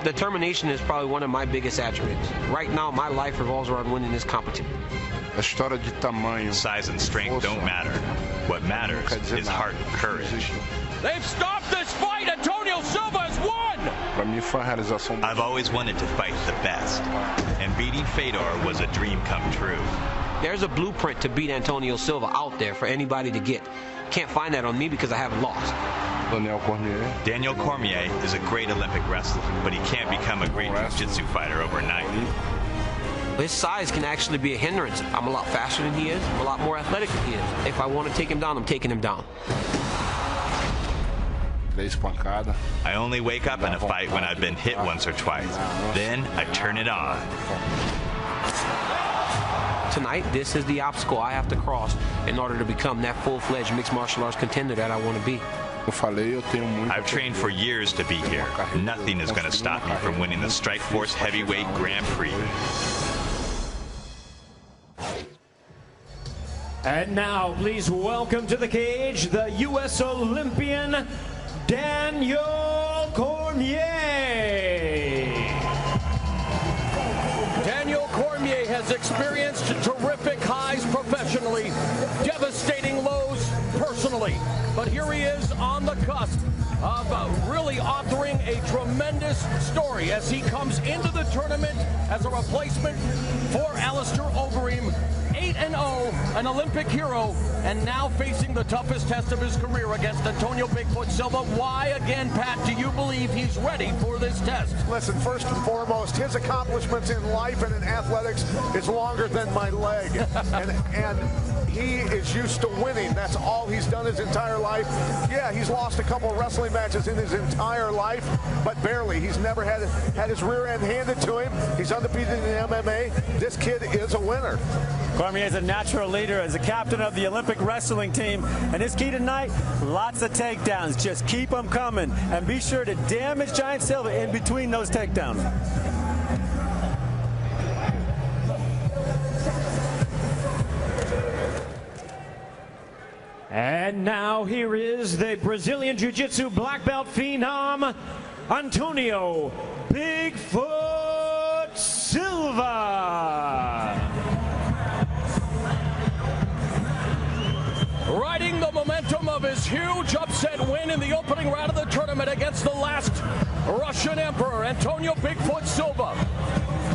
Determination is probably one of my biggest attributes. Right now, my life revolves around winning this competition. A história de tamanho. Size and strength don't matter. What matters is heart and courage. They've stopped this fight. Antonio Silva has won. Para mim foi a realização. I've always wanted to fight the best, and beating Fedor was a dream come true. There's a blueprint to beat Antonio Silva out there for anybody to get. Can't find that on me because I haven't lost. Daniel Cormier is a great Olympic wrestler, but he can't become a great jiu-jitsu fighter overnight. His size can actually be a hindrance. I'm a lot faster than he is. I'm a lot more athletic than he is. If I want to take him down, I'm taking him down. I only wake up in a fight when I've been hit once or twice. Then I turn it on. Tonight, this is the obstacle I have to cross in order to become that full-fledged mixed martial arts contender that I want to be. I've trained for years to be here. Nothing is going to stop me from winning the Strikeforce Heavyweight Grand Prix. And now, please welcome to the cage the U.S. Olympian Daniel Cormier. Daniel Cormier has experienced terrific highs professionally, devastating lows personally. But here he is on the cusp of really authoring a tremendous story as he comes into the tournament as a replacement for Alistair Overeem. 8-0, an Olympic hero, and now facing the toughest test of his career against Antonio Bigfoot Silva. Why, again, Pat, do you believe he's ready for this test? Listen, first and foremost, his accomplishments in life and in athletics is longer than my leg. and he is used to winning. That's all he's done his entire life. Yeah, he's lost a couple wrestling matches in his entire life, but barely. He's never had his rear end handed to him. He's undefeated in MMA. This kid is a winner. Cormier is a natural leader as a captain of the Olympic wrestling team. And his key tonight, lots of takedowns. Just keep them coming. And be sure to damage Giant Silva in between those takedowns. And now here is the Brazilian Jiu-Jitsu black belt phenom, Antonio Bigfoot Silva. Riding the momentum of his huge upset win in the opening round of the tournament against the last Russian Emperor, Antonio Bigfoot Silva.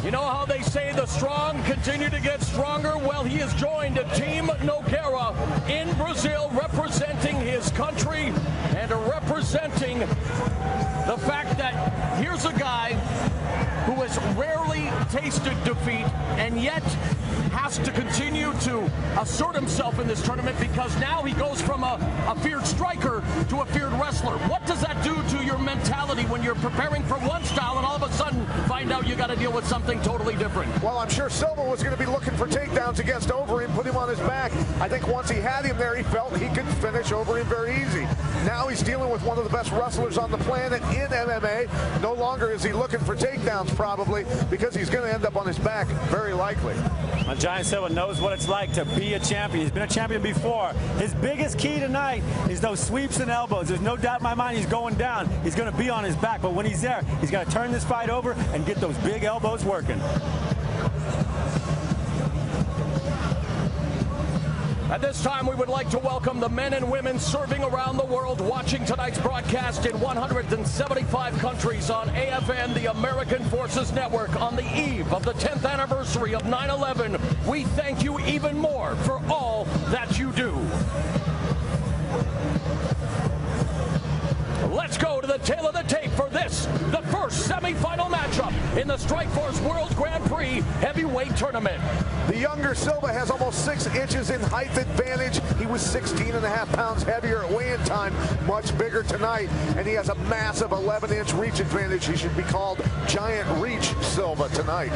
You know how they say the strong continue to get stronger? Well, he has joined Team Nogueira in Brazil, representing his country and representing the fact that here's a guy who has rarely tasted defeat and yet has to continue to assert himself in this tournament because now he goes from a feared striker to a feared wrestler. What does that do to your mentality when you're preparing for one style and all of a sudden find out you got to deal with something totally different? Well, I'm sure Silva was going to be looking for takedowns against Overeem, put him on his back. I think once he had him there, he felt he could finish Overeem very easy. Now he's dealing with one of the best wrestlers on the planet in MMA. No longer is he looking for takedowns probably because he's going to end up on his back, very likely. Well, Giant Silva knows what it's like to be a champion. He's been a champion before. His biggest key tonight is those sweeps and elbows. There's no doubt in my mind he's going down. He's going to be on his back, but when he's there, he's got to turn this fight over and get those big elbows working. At this time, we would like to welcome the men and women serving around the world watching tonight's broadcast in 175 countries on AFN, the American Forces Network. On the eve of the 10th anniversary of 9/11, we thank you even more for all that you do. Let's go to the tail of the tape for this, the first semifinal matchup in the Strikeforce World Grand Prix Heavyweight Tournament. The younger Silva has almost 6 inches in height advantage. He was 16.5 pounds heavier at weigh-in time, much bigger tonight, and he has a massive 11-inch reach advantage. He should be called Giant Reach Silva tonight.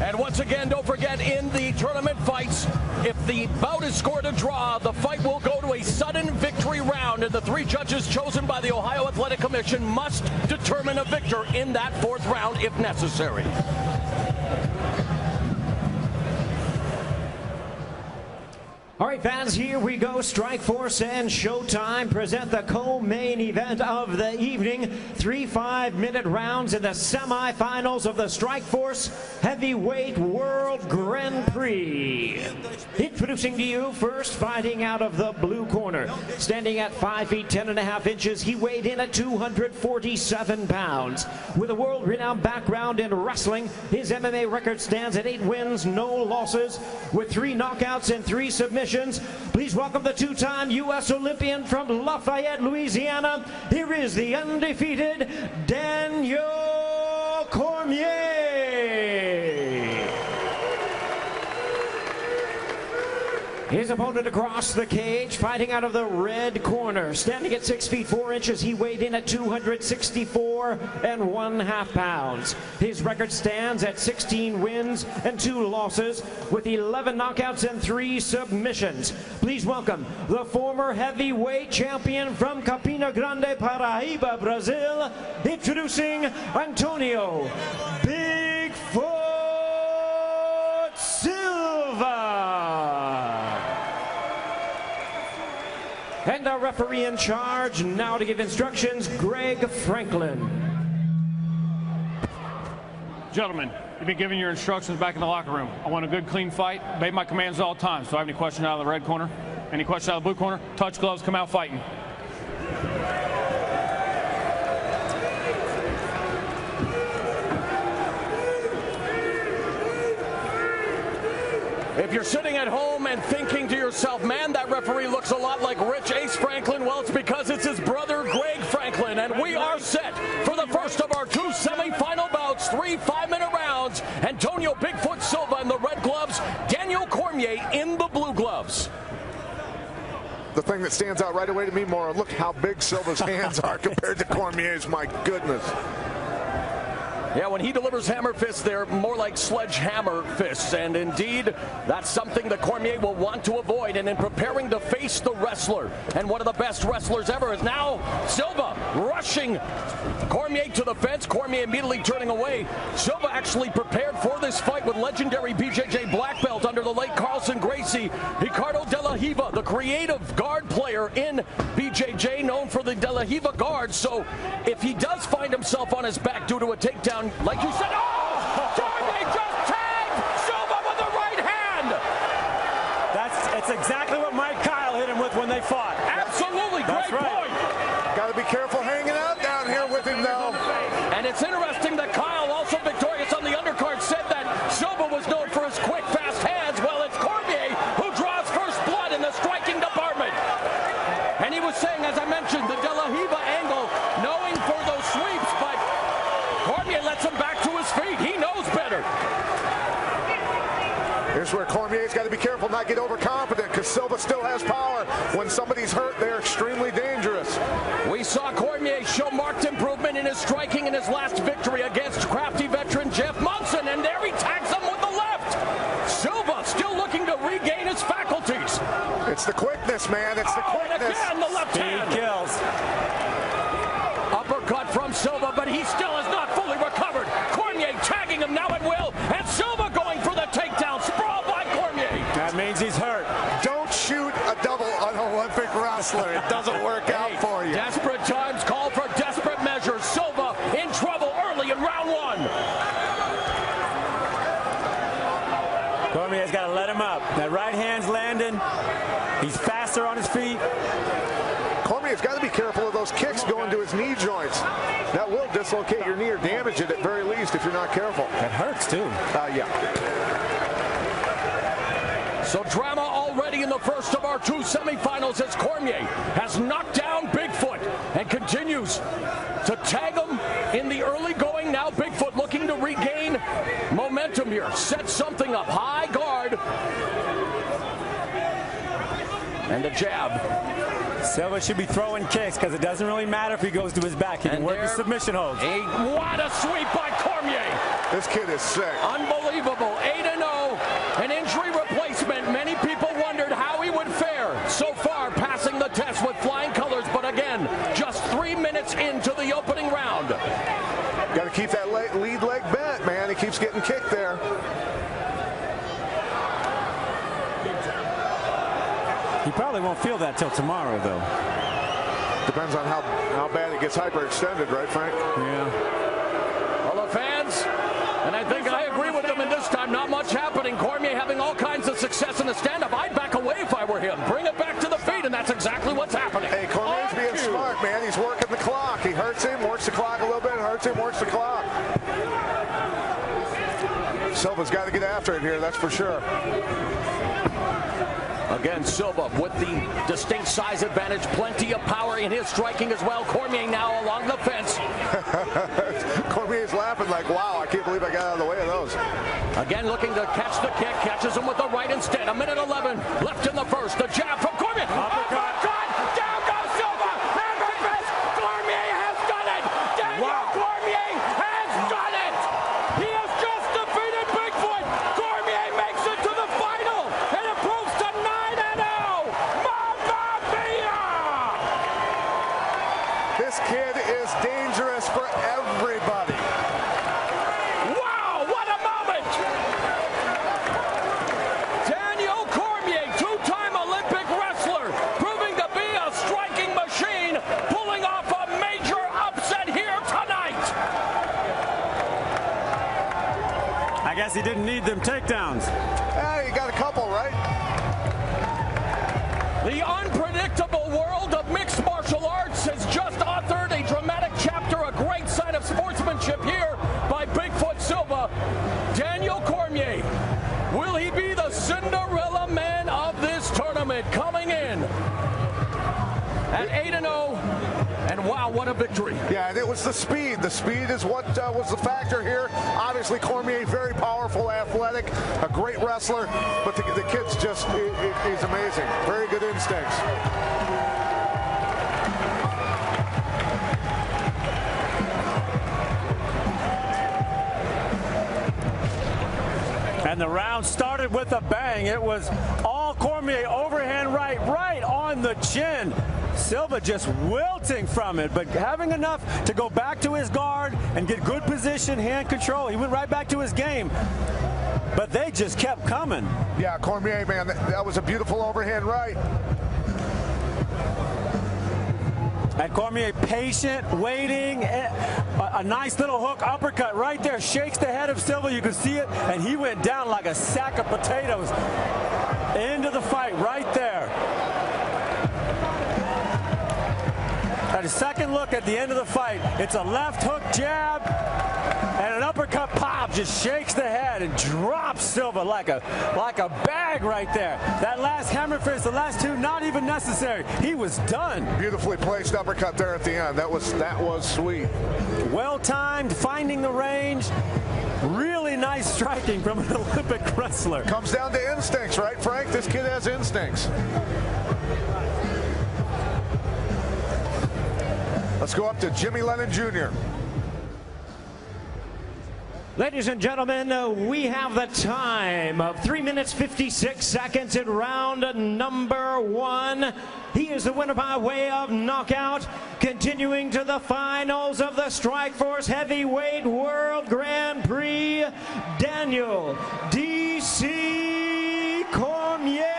And once again, don't forget, in the tournament fights, if the bout is scored a draw, the fight will go to a sudden victory round, and the 3 judges chosen by the Ohio Athletic Commission must determine a victor in that 4th round if necessary. All right, fans, here we go. Strikeforce and Showtime present the co-main event of the evening. 3 5-minute rounds in the semifinals of the Strikeforce Heavyweight World Grand Prix. Introducing to you first, fighting out of the blue corner. Standing at 5 feet 10.5 inches, he weighed in at 247 pounds. With a world-renowned background in wrestling, his MMA record stands at 8 wins, no losses, with 3 knockouts and 3 submissions. Please welcome the 2-time U.S. Olympian from Lafayette, Louisiana. Here is the undefeated Daniel Cormier. His opponent across the cage, fighting out of the red corner. Standing at 6 feet 4 inches, he weighed in at 264.5 pounds. His record stands at 16 wins and 2 losses, with 11 knockouts and 3 submissions. Please welcome the former heavyweight champion from Campina Grande, Paraíba, Brazil, introducing Antonio Bigfoot Silva. And our referee in charge now to give instructions, Greg Franklin. Gentlemen, you've been giving your instructions back in the locker room. I want a good, clean fight. Obey my commands all the time. So I have any questions out of the red corner? Any questions out of the blue corner? Touch gloves, come out fighting. If you're sitting at home and thinking to yourself, man, that referee looks a lot like Rich Ace Franklin, well, it's because it's his brother, Greg Franklin. And we are set for the first of our 2 semifinal bouts, 3 5-minute rounds. Antonio Bigfoot Silva in the red gloves, Daniel Cormier in the blue gloves. The thing that stands out right away to me, Mauro, look how big Silva's hands are compared to Cormier's. My goodness. Yeah, when he delivers hammer fists, they're more like sledgehammer fists. And indeed, that's something that Cormier will want to avoid. And in preparing to face the wrestler, and one of the best wrestlers ever, is now Silva rushing Cormier to the fence. Cormier immediately turning away. Silva actually prepared for this fight with legendary BJJ black belt under the late Carlson Gracie, Ricardo De La Hiva, the creative guard player in BJJ, known for the De La Hiva guard. So if he does find himself on his back due to a takedown, like you said, Cormier just tagged Silva with the right hand. It's exactly what Mike Kyle hit him with when they fought. Absolutely, great point. Got to be careful hanging out down here with him, though. And it's interesting that Kyle, also victorious on the undercard, said that Silva was known for his quick, fast hands. Well, it's Cormier who draws first blood in the striking department. And he was saying, as I mentioned, the De La Hiva angle, knowing for those sweeps, but Cormier lets him back to his feet. He knows better. Here's where Cormier's got to be careful not get overconfident, because Silva still has power. When somebody's hurt, they're extremely dangerous. We saw Cormier show marked improvement in his striking in his last victory against crafty veteran Jeff Munson, and there he tags him with the left. Silva still looking to regain his faculties. It's the quickness, man. It's the quickness. And again, the left hand. Kills. Uppercut from Silva, but he still has not fully recovered. Cormier tagging him now at will, and Silva going for the takedown. Sprawl by Cormier. That means he's hurt. Don't shoot a double on an Olympic wrestler. It doesn't work out for you. Desperate times call for desperate measures. Silva in trouble early in round 1. Cormier's got to let him up. That right hand's landing. He's faster on his feet. Cormier's got to be careful of those kicks going to his knee joints. That will dislocate your knee or damage it at very least if you're not careful. That hurts too. Yeah. So drama already in the first of our 2 semifinals as Cormier has knocked down Bigfoot and continues to tag him in the early going. Now Bigfoot looking to regain momentum here. Set something up. High guard. And a jab. Silva should be throwing kicks because it doesn't really matter if he goes to his back. He can work his submission holds. What a sweep by Cormier. This kid is sick. Unbelievable. 8-0. An injury replacement. Many people wondered how he would fare. So far, passing the test with flying colors. But again, just 3 minutes into the opening round. Got to keep that lead leg bent, man. He keeps getting kicked there. that till tomorrow, though. Depends on how bad it gets hyperextended, right, Frank? Yeah. Well, the fans, and I think I agree with them in this time, not much happening. Cormier having all kinds of success in the stand-up. I'd back away if I were him. Bring it back to the feet, and that's exactly what's happening. Hey, Cormier's being smart, man. He's working the clock. He hurts him, works the clock a little bit, hurts him, works the clock. Silva's got to get after it here, that's for sure. Again, Silva with the distinct size advantage, plenty of power in his striking as well. Cormier now along the fence. Cormier's laughing like, wow, I can't believe I got out of the way of those. Again, looking to catch the kick, catches him with the right instead. 1:11 left in the first. The jab from Cormier. Uppercut! Down goes Silva! And reverse! Cormier has done it! Daniel Cormier has done it! He has just defeated Bigfoot! Cormier makes it to the final and improves to 9-0! Mamma mia! This kid is dangerous for everybody. Wow, what a moment! Daniel Cormier, two-time Olympic wrestler, proving to be a striking machine, pulling off a major upset here tonight. I guess he didn't need them takedowns. Hey, you got a couple, right? The unpredictable world of mixed martial arts has just authored a dramatic chapter, a great sign of sportsmanship here by Bigfoot Silva. Daniel Cormier, will he be the Cinderella man of this tournament, coming in at 8-0? And wow, what a victory. Yeah, and it was the speed. The speed is what was the factor here. Obviously, Cormier, very powerful, athletic, a great wrestler, but the kid's just, he's amazing. Very good instincts. And the round started with a bang. It was all Cormier, overhand right on the chin. Silva just wilting from it, but having enough to go back to his guard and get good position, hand control. He went right back to his game, but they just kept coming. Yeah, Cormier, man, that was a beautiful overhand right. And Cormier patient, waiting, a nice little hook uppercut right there, shakes the head of Silva, you can see it, and he went down like a sack of potatoes into the fight right there. At a second look at the end of the fight, it's a left hook jab and an uppercut pop, just shakes the head and drops Silva like a bag right there. That last hammer fist, the last two, not even necessary. He was done. Beautifully placed uppercut there at the end. That was sweet. Well timed, finding the range. Really nice striking from an Olympic wrestler. Comes down to instincts, right, Frank? This kid has instincts. Let's go up to Jimmy Lennon Jr. Ladies and gentlemen, we have the time of 3 minutes 56 seconds in round number 1. He is the winner by way of knockout. Continuing to the finals of the Strikeforce Heavyweight World Grand Prix, Daniel D.C. Cormier.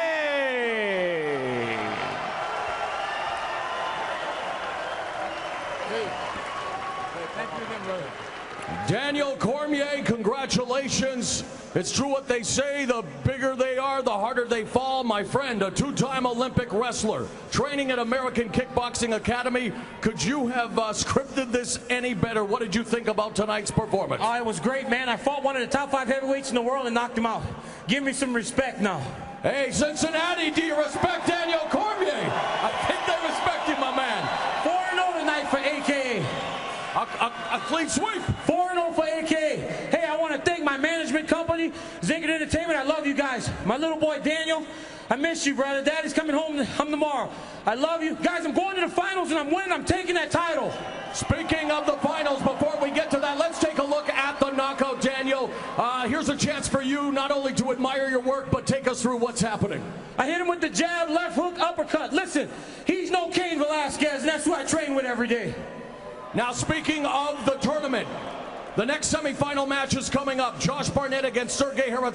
Daniel Cormier, congratulations. It's true what they say, the bigger they are, the harder they fall. My friend, a two-time Olympic wrestler, training at American Kickboxing Academy. Could you have scripted this any better? What did you think about tonight's performance? Oh, it was great, man. I fought one of the top 5 heavyweights in the world and knocked him out. Give me some respect now. Hey, Cincinnati, do you respect Daniel Cormier? I think they respect you, my man. 4-0 tonight for AKA. A clean sweep. 4-0 for AKA. Hey, I want to thank my management company, Zinkin Entertainment. I love you guys. My little boy, Daniel, I miss you, brother. Daddy's coming home tomorrow. I love you. Guys, I'm going to the finals, and I'm winning. I'm taking that title. Speaking of the finals, before we get to that, let's take a look at the knockout, Daniel. Here's a chance for you not only to admire your work, but take us through what's happening. I hit him with the jab, left hook, uppercut. Listen, he's no Cain Velasquez, and that's who I train with every day. Now, speaking of the tournament, the next semifinal match is coming up. Josh Barnett against Sergey Harith.